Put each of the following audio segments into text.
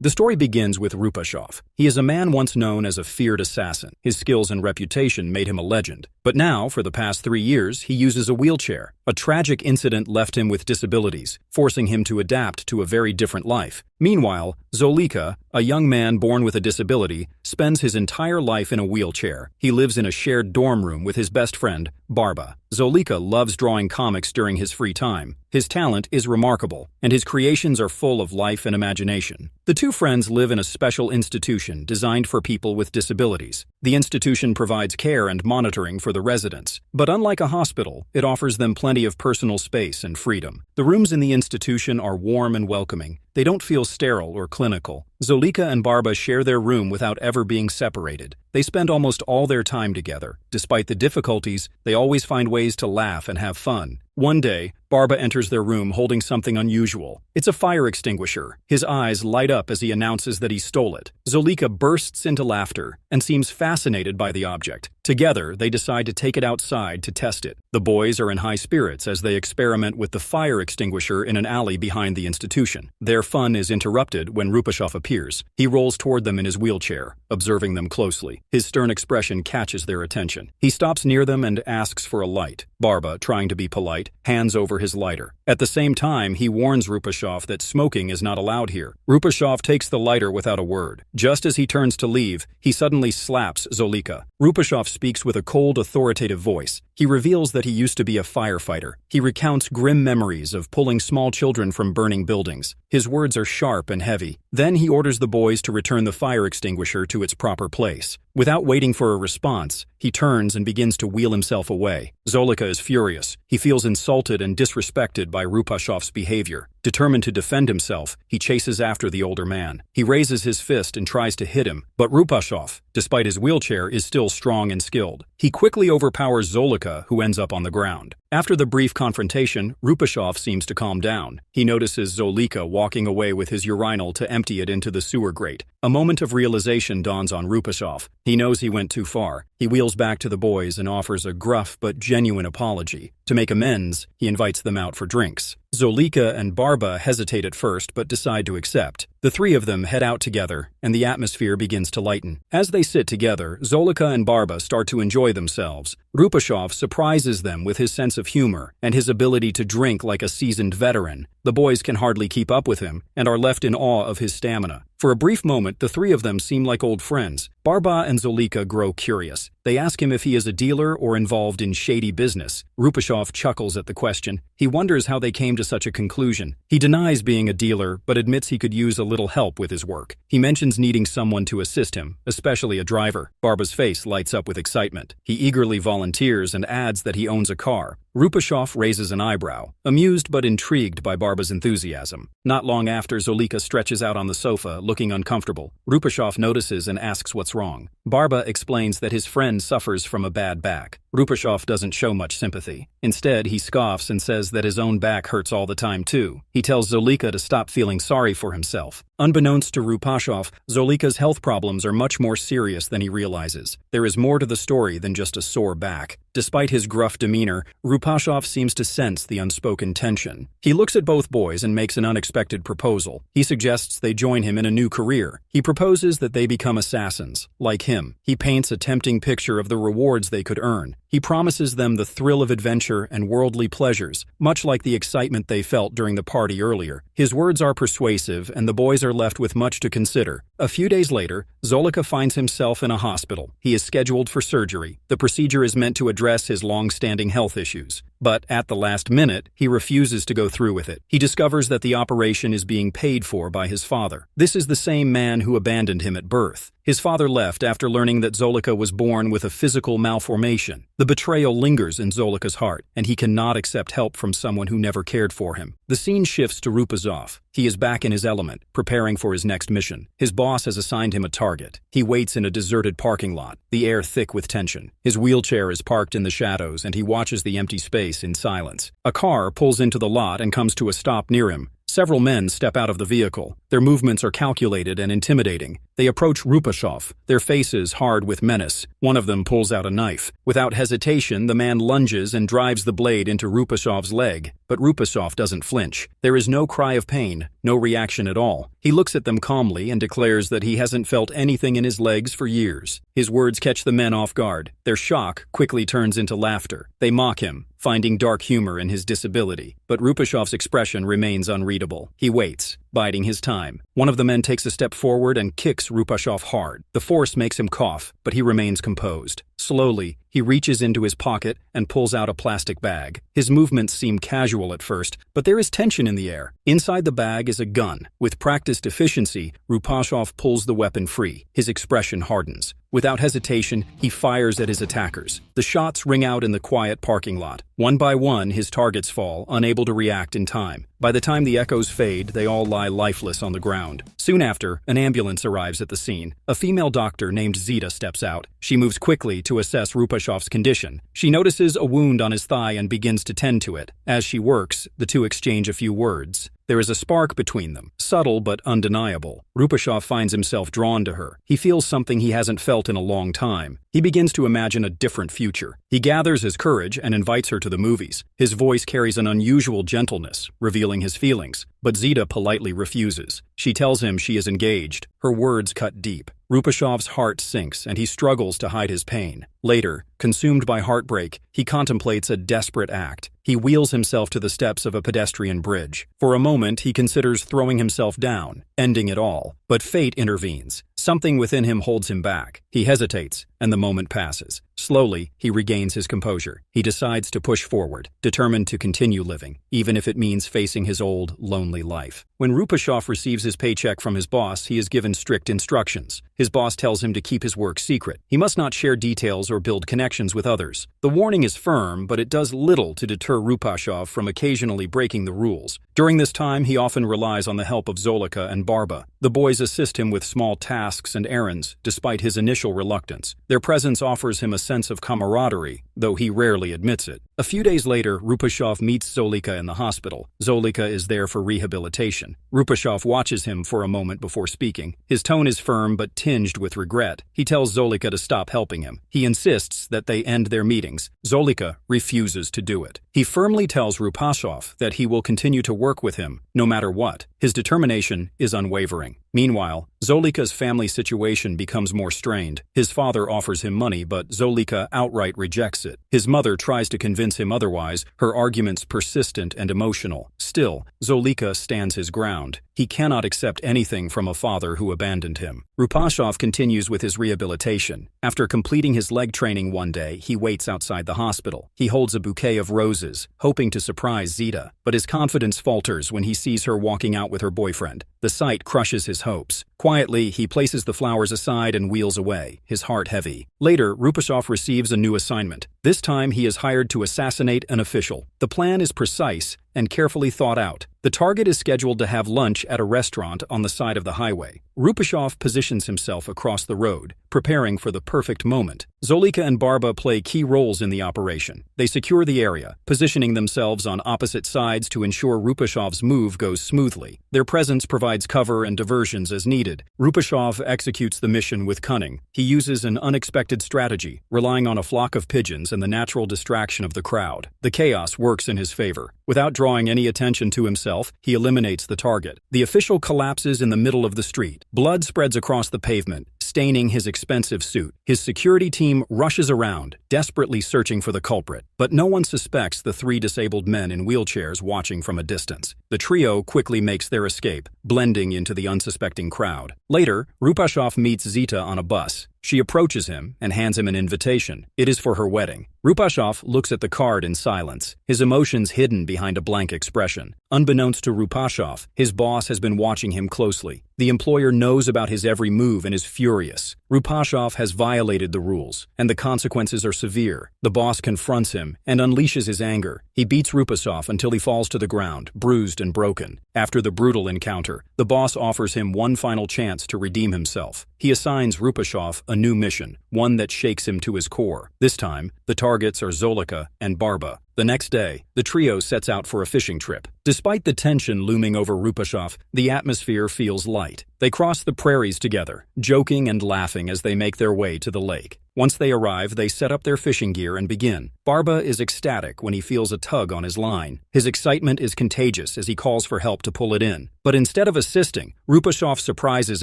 The story begins with Rupashov. He is a man once known as a feared assassin. His skills and reputation made him a legend. But now, for the past 3 years, he uses a wheelchair. A tragic incident left him with disabilities, forcing him to adapt to a very different life. Meanwhile, Zolika, a young man born with a disability, spends his entire life in a wheelchair. He lives in a shared dorm room with his best friend, Barba. Zolika loves drawing comics during his free time. His talent is remarkable, and his creations are full of life and imagination. The two friends live in a special institution designed for people with disabilities. The institution provides care and monitoring for the residents, but unlike a hospital, it offers them plenty of personal space and freedom. The rooms in the institution are warm and welcoming. They don't feel sterile or clinical. Zolika and Barba share their room without ever being separated. They spend almost all their time together. Despite the difficulties, they always find ways to laugh and have fun. One day, Barba enters their room holding something unusual. It's a fire extinguisher. His eyes light up as he announces that he stole it. Zolika bursts into laughter and seems fascinated by the object. Together, they decide to take it outside to test it. The boys are in high spirits as they experiment with the fire extinguisher in an alley behind the institution. Their fun is interrupted when Rupashov appears. He rolls toward them in his wheelchair, observing them closely. His stern expression catches their attention. He stops near them and asks for a light. Barba, trying to be polite, hands over his lighter. At the same time, he warns Rupashov that smoking is not allowed here. Rupashov takes the lighter without a word. Just as he turns to leave, he suddenly slaps Zolika. Rupashov speaks with a cold, authoritative voice. He reveals that he used to be a firefighter. He recounts grim memories of pulling small children from burning buildings. His words are sharp and heavy. Then he orders the boys to return the fire extinguisher to its proper place. Without waiting for a response, he turns and begins to wheel himself away. Zolika is furious. He feels insulted and disrespected by Rupashov's behavior. Determined to defend himself, he chases after the older man. He raises his fist and tries to hit him, but Rupashov, despite his wheelchair, is still strong and skilled. He quickly overpowers Zolika, who ends up on the ground. After the brief confrontation, Rupashov seems to calm down. He notices Zolika walking away with his urinal to empty it into the sewer grate. A moment of realization dawns on Rupashov. He knows he went too far. He wheels back to the boys and offers a gruff but genuine apology. To make amends, he invites them out for drinks. Zolika and Barba hesitate at first but decide to accept. The three of them head out together, and the atmosphere begins to lighten. As they sit together, Zolika and Barba start to enjoy themselves. Rupashov surprises them with his sense of humor and his ability to drink like a seasoned veteran. The boys can hardly keep up with him and are left in awe of his stamina. For a brief moment, the three of them seem like old friends. Barba and Zolika grow curious. They ask him if he is a dealer or involved in shady business. Rupashov chuckles at the question. He wonders how they came to such a conclusion. He denies being a dealer, but admits he could use a little help with his work. He mentions needing someone to assist him, especially a driver. Barba's face lights up with excitement. He eagerly volunteers and adds that he owns a car. Rupashov raises an eyebrow, amused but intrigued by Barba's enthusiasm. Not long after, Zolika stretches out on the sofa, looking uncomfortable. Rupashov notices and asks what's wrong. Barba explains that his friend suffers from a bad back. Rupashov doesn't show much sympathy. Instead, he scoffs and says that his own back hurts all the time too. He tells Zolika to stop feeling sorry for himself. Unbeknownst to Rupashov, Zolika's health problems are much more serious than he realizes. There is more to the story than just a sore back. Despite his gruff demeanor, Rupashov seems to sense the unspoken tension. He looks at both boys and makes an unexpected proposal. He suggests they join him in a new career. He proposes that they become assassins, like him. He paints a tempting picture of the rewards they could earn. He promises them the thrill of adventure and worldly pleasures, much like the excitement they felt during the party earlier. His words are persuasive, and the boys are left with much to consider. A few days later, Zolika finds himself in a hospital. He is scheduled for surgery. The procedure is meant to address his long-standing health issues. But at the last minute, he refuses to go through with it. He discovers that the operation is being paid for by his father. This is the same man who abandoned him at birth. His father left after learning that Zolika was born with a physical malformation. The betrayal lingers in Zolika's heart, and he cannot accept help from someone who never cared for him. The scene shifts to Rupashov. He is back in his element, preparing for his next mission. His boss has assigned him a target. He waits in a deserted parking lot, the air thick with tension. His wheelchair is parked in the shadows, and he watches the empty space in silence. A car pulls into the lot and comes to a stop near him. Several men step out of the vehicle. Their movements are calculated and intimidating. They approach Rupashov, their faces hard with menace. One of them pulls out a knife. Without hesitation, the man lunges and drives the blade into Rupashov's leg, but Rupashov doesn't flinch. There is no cry of pain, no reaction at all. He looks at them calmly and declares that he hasn't felt anything in his legs for years. His words catch the men off guard. Their shock quickly turns into laughter. They mock him, finding dark humor in his disability. But Rupashov's expression remains unreadable. He waits, biding his time. One of the men takes a step forward and kicks Rupashov hard. The force makes him cough, but he remains composed. Slowly, he reaches into his pocket and pulls out a plastic bag. His movements seem casual at first, but there is tension in the air. Inside the bag is a gun. With practiced efficiency, Rupashov pulls the weapon free. His expression hardens. Without hesitation, he fires at his attackers. The shots ring out in the quiet parking lot. One by one, his targets fall, unable to react in time. By the time the echoes fade, they all lie lifeless on the ground. Soon after, an ambulance arrives at the scene. A female doctor named Zita steps out. She moves quickly to assess Rupashov's condition. She notices a wound on his thigh and begins to tend to it. As she works, the two exchange a few words. There is a spark between them, subtle but undeniable. Rupashov finds himself drawn to her. He feels something he hasn't felt in a long time. He begins to imagine a different future. He gathers his courage and invites her to the movies. His voice carries an unusual gentleness, revealing his feelings. But Zita politely refuses. She tells him she is engaged. Her words cut deep. Rupashov's heart sinks and he struggles to hide his pain. Later, consumed by heartbreak, he contemplates a desperate act. He wheels himself to the steps of a pedestrian bridge. For a moment, he considers throwing himself down, ending it all. But fate intervenes. Something within him holds him back. He hesitates, and the moment passes. Slowly, he regains his composure. He decides to push forward, determined to continue living, even if it means facing his old, lonely life. When Rupashov receives his paycheck from his boss, he is given strict instructions. His boss tells him to keep his work secret. He must not share details or build connections with others. The warning is firm, but it does little to deter Rupashov from occasionally breaking the rules. During this time, he often relies on the help of Zolika and Barba. The boys assist him with small tasks and errands, despite his initial reluctance. Their presence offers him a sense of camaraderie, though he rarely admits it. A few days later, Rupashov meets Zolika in the hospital. Zolika is there for rehabilitation. Rupashov watches him for a moment before speaking. His tone is firm but tinged with regret. He tells Zolika to stop helping him. He insists that they end their meetings. Zolika refuses to do it. He firmly tells Rupashov that he will continue to work with him, no matter what. His determination is unwavering. Meanwhile, Zolika's family situation becomes more strained. His father offers him money, but Zolika outright rejects it. His mother tries to convince him otherwise, her arguments persistent and emotional. Still, Zolika stands his ground. He cannot accept anything from a father who abandoned him. Rupashov continues with his rehabilitation. After completing his leg training one day, he waits outside the hospital. He holds a bouquet of roses, hoping to surprise Zita, but his confidence falters when he sees her walking out with her boyfriend. The sight crushes his hopes. Quietly, he places the flowers aside and wheels away, his heart heavy. Later, Rupashov receives a new assignment. This time, he is hired to assassinate an official. The plan is precise and carefully thought out. The target is scheduled to have lunch at a restaurant on the side of the highway. Rupashov positions himself across the road, preparing for the perfect moment. Zolika and Barba play key roles in the operation. They secure the area, positioning themselves on opposite sides to ensure Rupashov's move goes smoothly. Their presence provides cover and diversions as needed. Rupashov executes the mission with cunning. He uses an unexpected strategy, relying on a flock of pigeons and the natural distraction of the crowd. The chaos works in his favor. Without drawing any attention to himself, he eliminates the target. The official collapses in the middle of the street. Blood spreads across the pavement, staining his expensive suit. His security team rushes around, desperately searching for the culprit. But no one suspects the three disabled men in wheelchairs watching from a distance. The trio quickly makes their escape, blending into the unsuspecting crowd. Later, Rupashov meets Zita on a bus. She approaches him and hands him an invitation. It is for her wedding. Rupashov looks at the card in silence, his emotions hidden behind a blank expression. Unbeknownst to Rupashov, his boss has been watching him closely. The employer knows about his every move and is furious. Rupashov has violated the rules, and the consequences are severe. The boss confronts him and unleashes his anger. He beats Rupashov until he falls to the ground, bruised and broken. After the brutal encounter, the boss offers him one final chance to redeem himself. He assigns Rupashov a new mission, one that shakes him to his core. This time, the targets are Zolika and Barba. The next day, the trio sets out for a fishing trip. Despite the tension looming over Rupashov, the atmosphere feels light. They cross the prairies together, joking and laughing as they make their way to the lake. Once they arrive, they set up their fishing gear and begin. Barba is ecstatic when he feels a tug on his line. His excitement is contagious as he calls for help to pull it in. But instead of assisting, Rupashov surprises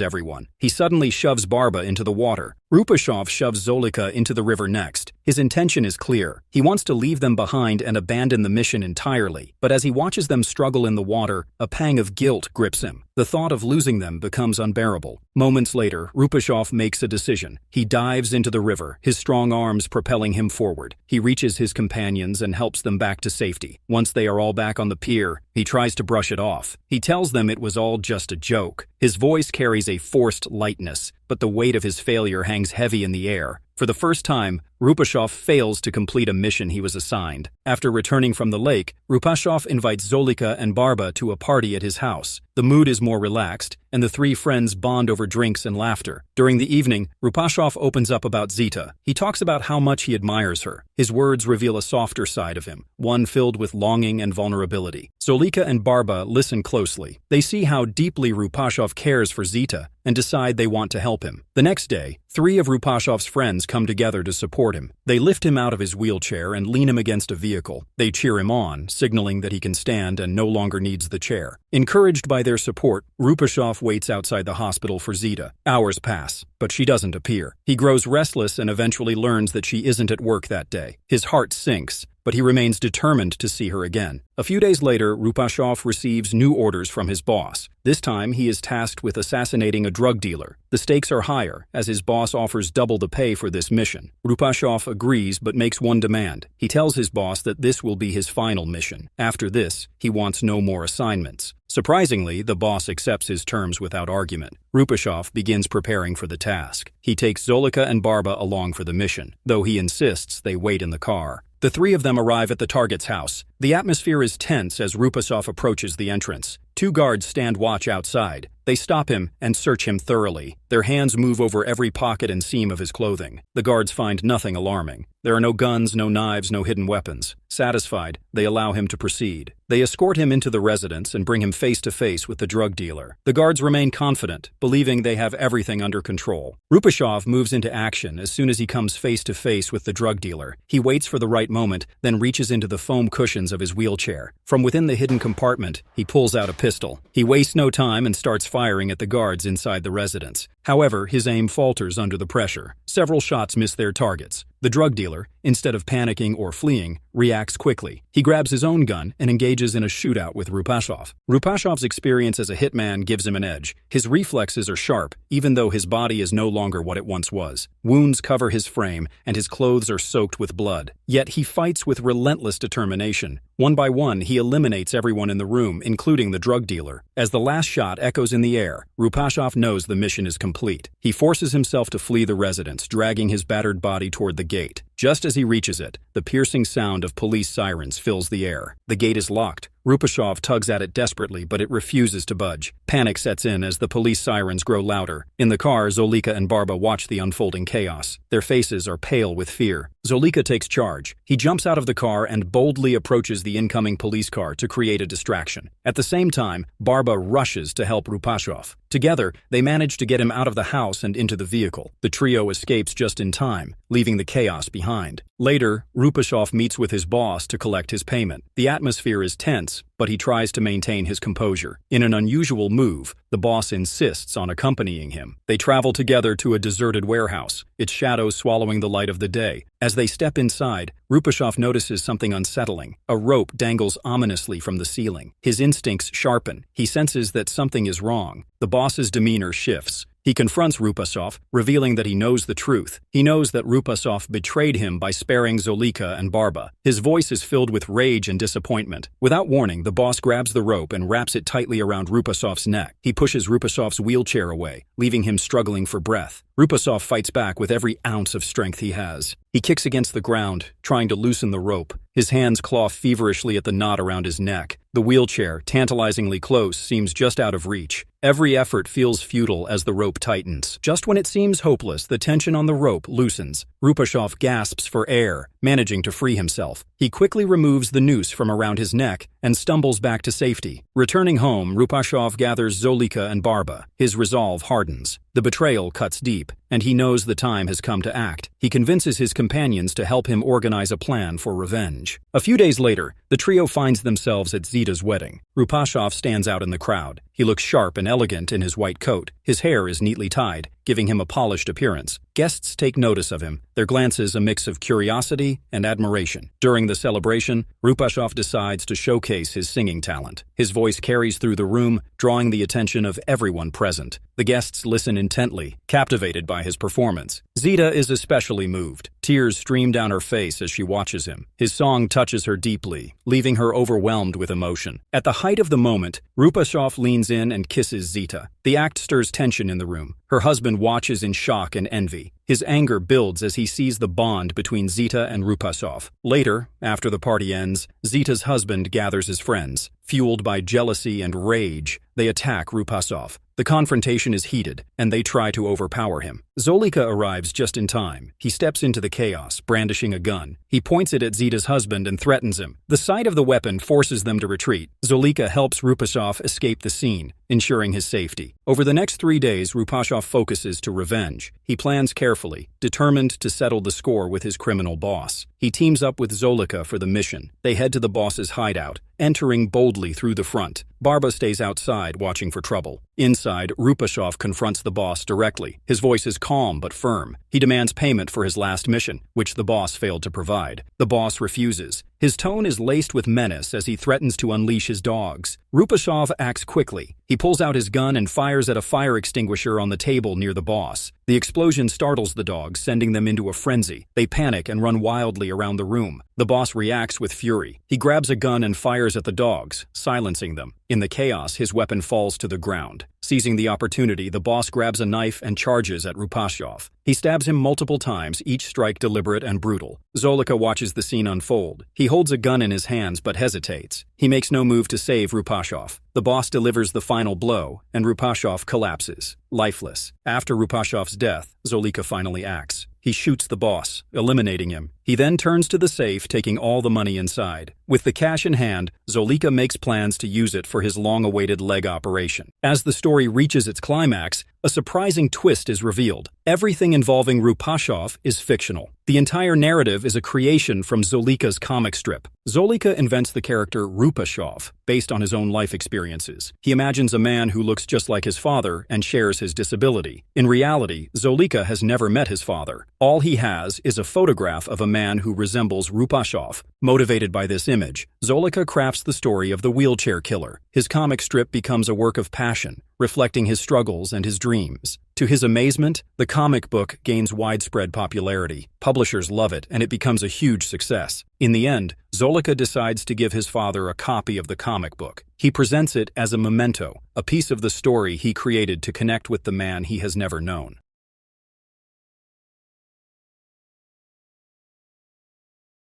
everyone. He suddenly shoves Barba into the water. Rupashov shoves Zolika into the river next. His intention is clear. He wants to leave them behind and abandon the mission entirely. But as he watches them struggle in the water, a pang of guilt grips him. The thought of losing them becomes unbearable. Moments later, Rupashov makes a decision. He dives into the river, his strong arms propelling him forward. He reaches his companions and helps them back to safety. Once they are all back on the pier, he tries to brush it off. He tells them it was all just a joke. His voice carries a forced lightness, but the weight of his failure hangs heavy in the air. For the first time, Rupashov fails to complete a mission he was assigned. After returning from the lake, Rupashov invites Zolika and Barba to a party at his house. The mood is more relaxed, and the three friends bond over drinks and laughter. During the evening, Rupashov opens up about Zita. He talks about how much he admires her. His words reveal a softer side of him, one filled with longing and vulnerability. Zolika and Barba listen closely. They see how deeply Rupashov cares for Zita and decide they want to help him. The next day, three of Rupashov's friends come together to support him. They lift him out of his wheelchair and lean him against a vehicle. They cheer him on, signaling that he can stand and no longer needs the chair. Encouraged by their support, Rupashov waits outside the hospital for Zita. Hours pass, but she doesn't appear. He grows restless and eventually learns that she isn't at work that day. His heart sinks, but he remains determined to see her again. A few days later, Rupashov receives new orders from his boss. This time, he is tasked with assassinating a drug dealer. The stakes are higher, as his boss offers double the pay for this mission. Rupashov agrees but makes one demand. He tells his boss that this will be his final mission. After this, he wants no more assignments. Surprisingly, the boss accepts his terms without argument. Rupashov begins preparing for the task. He takes Zolika and Barba along for the mission, though he insists they wait in the car. The three of them arrive at the target's house. The atmosphere is tense as Rupashov approaches the entrance. Two guards stand watch outside. They stop him and search him thoroughly. Their hands move over every pocket and seam of his clothing. The guards find nothing alarming. There are no guns, no knives, no hidden weapons. Satisfied, they allow him to proceed. They escort him into the residence and bring him face to face with the drug dealer. The guards remain confident, believing they have everything under control. Rupashov moves into action as soon as he comes face to face with the drug dealer. He waits for the right moment, then reaches into the foam cushions of his wheelchair. From within the hidden compartment, he pulls out a pistol. He wastes no time and starts firing at the guards inside the residence. However, his aim falters under the pressure. Several shots miss their targets. The drug dealer, instead of panicking or fleeing, reacts quickly. He grabs his own gun and engages in a shootout with Rupashov. Rupashov's experience as a hitman gives him an edge. His reflexes are sharp, even though his body is no longer what it once was. Wounds cover his frame, and his clothes are soaked with blood. Yet he fights with relentless determination. One by one, he eliminates everyone in the room, including the drug dealer. As the last shot echoes in the air, Rupashov knows the mission is complete. He forces himself to flee the residence, dragging his battered body toward the gate. Just as he reaches it, the piercing sound of police sirens fills the air. The gate is locked. Rupashov tugs at it desperately, but it refuses to budge. Panic sets in as the police sirens grow louder. In the car, Zolika and Barba watch the unfolding chaos. Their faces are pale with fear. Zolika takes charge. He jumps out of the car and boldly approaches the incoming police car to create a distraction. At the same time, Barba rushes to help Rupashov. Together, they manage to get him out of the house and into the vehicle. The trio escapes just in time, leaving the chaos behind. Later, Rupashov meets with his boss to collect his payment. The atmosphere is tense, but he tries to maintain his composure. In an unusual move, the boss insists on accompanying him. They travel together to a deserted warehouse, its shadows swallowing the light of the day. As they step inside, Rupashov notices something unsettling. A rope dangles ominously from the ceiling. His instincts sharpen. He senses that something is wrong. The boss's demeanor shifts. He confronts Rupashov, revealing that he knows the truth. He knows that Rupashov betrayed him by sparing Zolika and Barba. His voice is filled with rage and disappointment. Without warning, the boss grabs the rope and wraps it tightly around Rupashov's neck. He pushes Rupashov's wheelchair away, leaving him struggling for breath. Rupashov fights back with every ounce of strength he has. He kicks against the ground, trying to loosen the rope. His hands claw feverishly at the knot around his neck. The wheelchair, tantalizingly close, seems just out of reach. Every effort feels futile as the rope tightens. Just when it seems hopeless, the tension on the rope loosens. Rupashov gasps for air, managing to free himself. He quickly removes the noose from around his neck and stumbles back to safety. Returning home, Rupashov gathers Zolika and Barba. His resolve hardens. The betrayal cuts deep, and he knows the time has come to act. He convinces his companions to help him organize a plan for revenge. A few days later, the trio finds themselves at Zita's wedding. Rupashov stands out in the crowd. He looks sharp and elegant in his white coat. His hair is neatly tied, giving him a polished appearance. Guests take notice of him, their glances a mix of curiosity and admiration. During the celebration, Rupashov decides to showcase his singing talent. His voice carries through the room, drawing the attention of everyone present. The guests listen intently, captivated by his performance. Zita is especially moved. Tears stream down her face as she watches him. His song touches her deeply, leaving her overwhelmed with emotion. At the height of the moment, Rupashov leans in and kisses Zita. The act stirs tension in the room. Her husband watches in shock and envy. His anger builds as he sees the bond between Zita and Rupashov. Later, after the party ends, Zita's husband gathers his friends. Fueled by jealousy and rage, they attack Rupashov. The confrontation is heated, and they try to overpower him. Zolika arrives just in time. He steps into the chaos, brandishing a gun. He points it at Zita's husband and threatens him. The sight of the weapon forces them to retreat. Zolika helps Rupashov escape the scene, ensuring his safety. Over the next 3 days, Rupashov focuses to revenge. He plans carefully, determined to settle the score with his criminal boss. He teams up with Zolika for the mission. They head to the boss's hideout, entering boldly through the front. Barba stays outside, watching for trouble. Inside, Rupashov confronts the boss directly. His voice is calm but firm. He demands payment for his last mission, which the boss failed to provide. The boss refuses. His tone is laced with menace as he threatens to unleash his dogs. Rupashov acts quickly. He pulls out his gun and fires at a fire extinguisher on the table near the boss. The explosion startles the dogs, sending them into a frenzy. They panic and run wildly around the room. The boss reacts with fury. He grabs a gun and fires at the dogs, silencing them. In the chaos, his weapon falls to the ground. Seizing the opportunity, the boss grabs a knife and charges at Rupashov. He stabs him multiple times, each strike deliberate and brutal. Zolika watches the scene unfold. He holds a gun in his hands but hesitates. He makes no move to save Rupashov. The boss delivers the final blow, and Rupashov collapses, lifeless. After Rupashov's death, Zolika finally acts. He shoots the boss, eliminating him. He then turns to the safe, taking all the money inside. With the cash in hand, Zolika makes plans to use it for his long-awaited leg operation. As the story reaches its climax, a surprising twist is revealed. Everything involving Rupashov is fictional. The entire narrative is a creation from Zolika's comic strip. Zolika invents the character Rupashov, based on his own life experiences. He imagines a man who looks just like his father and shares his disability. In reality, Zolika has never met his father. All he has is a photograph of a man who resembles Rupashov. Motivated by this image, Zolika crafts the story of the wheelchair killer. His comic strip becomes a work of passion, reflecting his struggles and his dreams. To his amazement, the comic book gains widespread popularity. Publishers love it, and it becomes a huge success. In the end, Zolika decides to give his father a copy of the comic book. He presents it as a memento, a piece of the story he created to connect with the man he has never known.